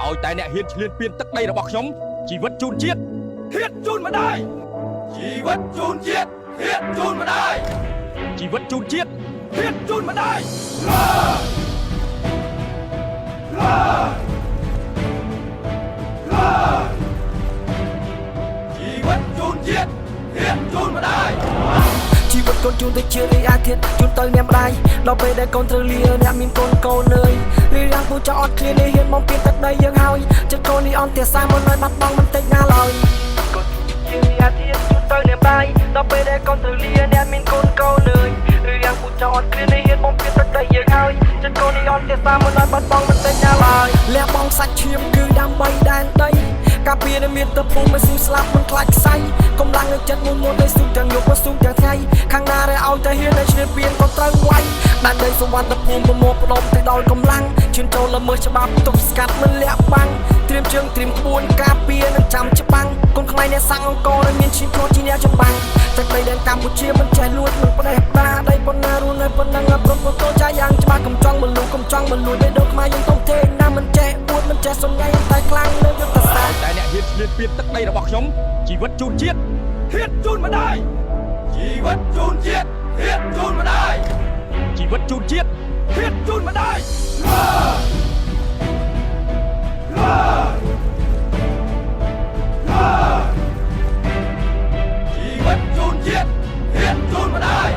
ឲ្យតែអ្នកហ៊ានឈ្លានពានទឹកដីរបស់ខ្ញុំជីវិតជូនជាតិហ៊ានជូនម្ដាយជីវិតជូនជាតិហ៊ានជូនម្ដាយជីវិតជូនជាតិហ៊ានជូនម្ដាយជីវិតជូនជាតិហ៊ានជូនម្ដាយជីវិតកូនជូនទៅជារីអាធិតជូនទៅអ្នកម្ដាយដល់ពេលដែលកូនត្រូវលាអ្នកមានកូនកូនអើយរីរាំងពូចោអត់ឃ្លាននេះហ៊ានមកពីទឹកដីយើងហើយចិត្តកូននេះអន់តែសាមិនឲ្យបាត់បង់មិនតិចណាឡើយកូនជារីអាធិតជូនទៅអ្នកម្ដាយដល់ពេលដែលកូនត្រូវលាអ្នកមានកូនកូនអើយរីរាំងពូចោអត់ឃ្លាននេះហ៊ានមកពីទឹកដីយើងហើយចិត្តកូននេះអន់តែសាមិនឲ្យបាត់បង់មិនតិចណាឡើយលះបង់សាច់ឈាមគឺដើម្បីដែនដីកាពីនៅមានទៅពុំមិនស៊ូស្លាប់មិនខ្លាចខ្សែកម្លាំងនៅចិត្តមួយមួយដោយស៊ូទាំងយប់ក៏ស៊ូទាំងថ្ងៃខាងណាដែលឲ្យតែហ៊ានតែឈ្នះពៀនក៏ត្រូវវាយបានដីសុវណ្ណភូមិប្រមោផ្ដុំទៅដល់កម្លាំងជឿនចូលល្មើសច្បាប់ទប់ស្កាត់មិនលាក់បាំងត្រៀមជើងត្រៀមក្បួនការពារនឹងចាំច្បាំងកូនខ្មែរអ្នកសាំងអង្គរដែលមានឈាមខ្លួនជាអ្នកចម្បាំងតែដីដែលកម្ពុជាមិនចេះលួចមិនផ្ដេសផ្ដាដីប៉ុណ្ណារួននៅប៉ុណ្ណឹងព្រមព្រមតូចចាយ៉ាងច្បាស់កំចង់មិនលូកំចង់មិនលួចដីដូចខ្មែរយើងទុំទេណាមិនចេះអួតមិនចេះសន្យាតែខ្លាំងនៅយុទ្ធសាស្ត្រតែអ្នកហ៊ានឈ្លានពានទឹកដីរបស់ខ្ញុំជីវិតជូនជាតិហ៊ានជូនម្ដាយជីវិតជូនជាតិហ៊ានជូនម្ដាយជីវិតជូនជាតិហ៊ានជូនម្ដាយជីវិតជូនជាតិហ៊ានជូនម្ដាយ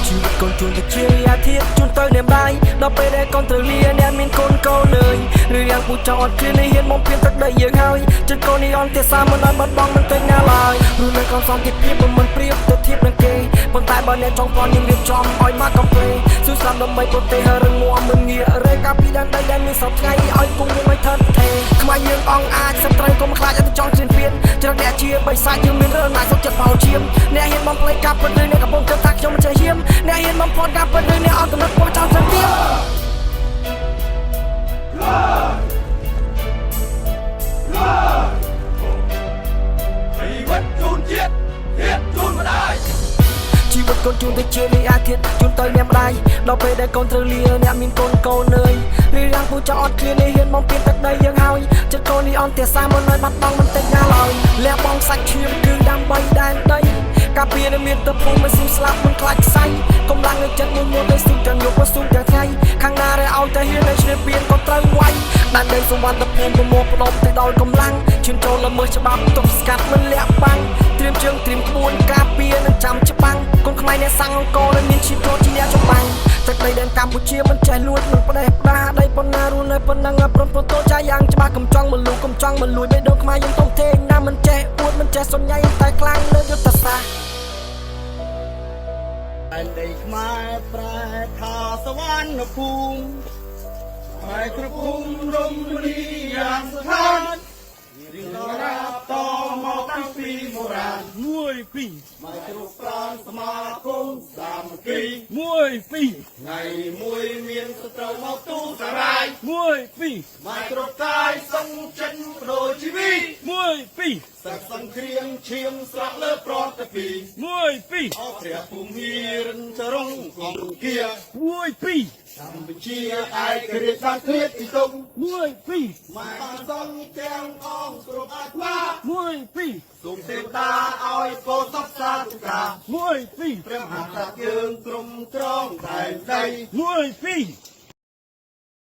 ជីវិតកូនជូនទៅជាអាធិតជូនទៅអ្នកម្ដាយដល់ពេលដែលកូនត្រូវលាអ្នកមានកូនកូនអើយឬយ៉ាងពូចោអត់ឃ្លាននេះហ៊ានមកពីទឹកដីយើងហើយចិត្តកូននេះអន់តែសាមិនឲ្យបាត់បង់មិនតិចណាឡើយព្រោះនៅកូនសំទៀតភាពមិនប្រៀបទៅធៀបនឹងគេប៉ុន្តែបើអ្នកចង់ប្រន់យើងរៀបចំឲ្យមកកំភ្លេស៊ូស្លាប់ដើម្បីប្រទេសរឹងមាំមិនងាករេកាពីដែនដីដែលមានសពថ្ងៃឲ្យគង់យើងឲ្យថិតថេរខ្មែរយើងអង្អាចសត្រូវកុំខ្លាចឲ្យទៅចង់ជឿនពៀនច្រកអ្នកជាបិសាចយើងមានរឿងណាសុខចិត្តបោឈាមអ្នកហ៊ានបំភ្លេចការពិតឬអ្នកកំពុងគិតថាខ្ញុំមិនចេះឈាមអ្នកហ៊ានបំផុតការពិតឬអ្នកអត់កំណត់ពោះចោលត្រឹមទៀតជីវិតជូនជាតិហ៊ានជូនម្ដាយជីវិតកូនជូនទៅជារីអាធិតជូនទៅអ្នកម្ដាយដល់ពេលដែលកូនត្រូវលាអ្នកមានកូនកូនអើយរីរាំងពូចោអត់ឃ្លាននេះហ៊ានមកពីទឹកដីយើងហើយចិត្តកូននេះអន់តែសាមិនឲ្យបាត់បង់មិនតិចណាឡើយលះបង់សាច់ឈាមគឺដើម្បីដែនដីកាពីនៅមានទៅពុំមិនស៊ូស្លាប់មិនខ្លាចខ្សែកម្លាំងនៅចិត្តមួយមួយដោយស៊ូទាំងយប់ក៏ស៊ូទាំងថ្ងៃខាងណាដែលឲ្យតែហ៊ានតែឈ្នះពៀនក៏ត្រូវវាយបានដីសុវណ្ណភូមិប្រមោផ្ដុំទៅដល់កម្លាំងជឿនចូលល្មើសច្បាប់ទប់ស្កាត់មិនលាក់បាំងត្រៀមជើងត្រៀមក្បួនការពារនឹងចាំច្បាំងកូនខ្មែរអ្នកសាំងអង្គរដែលមានឈាមខ្លួនជាអ្នកចម្បាំងទឹកដីដែលកម្ពុជាមិនចេះលួចមិនផ្ដេសផ្ដាដីប៉ុណ្ណារួននៅប៉ុណ្ណឹងព្រមព្រមតូចចាយ៉ាងច្បាស់កំចង់មិនលូកំចង់មិនលួចដីដូចខ្មែរយើងទុំទេណាមិនចេះអួតមិនចេះសន្យាតែខ្លាំងលើយុទ្ធសាស្ត្រតែដីខ្មែរប្រែថាសវណ្ណភូមិហើយគ្រប់ភូមិរមនីយ៉ាងស្ថានរៀងរាបតមកតាំងពីបុរាណ1 2មកគ្រប់ប្រានសមាគមសាមគ្គី1 2ថ្ងៃមួយមានសត្រូវមកទូសារាយ1 2មកគ្រប់កាយសង្ចិនបដូរជីវិត1 2សឹកសង្គ្រាមឈាមស្រក់លើប្រតិពី1 2អព្រះភូមិរិនចរងអង្គា1 2កម្ពុជាឯករាជ្យបានឃ្លាតពីទុំ1 2មកបានសង់ទាំងអង្គគ្រប់អាត្មា1 2សូមទេវតាឲ្យពោធិសសាធុការ1 2ព្រះមហាក្សត្រយើងទ្រង់ត្រង់តែដី1 2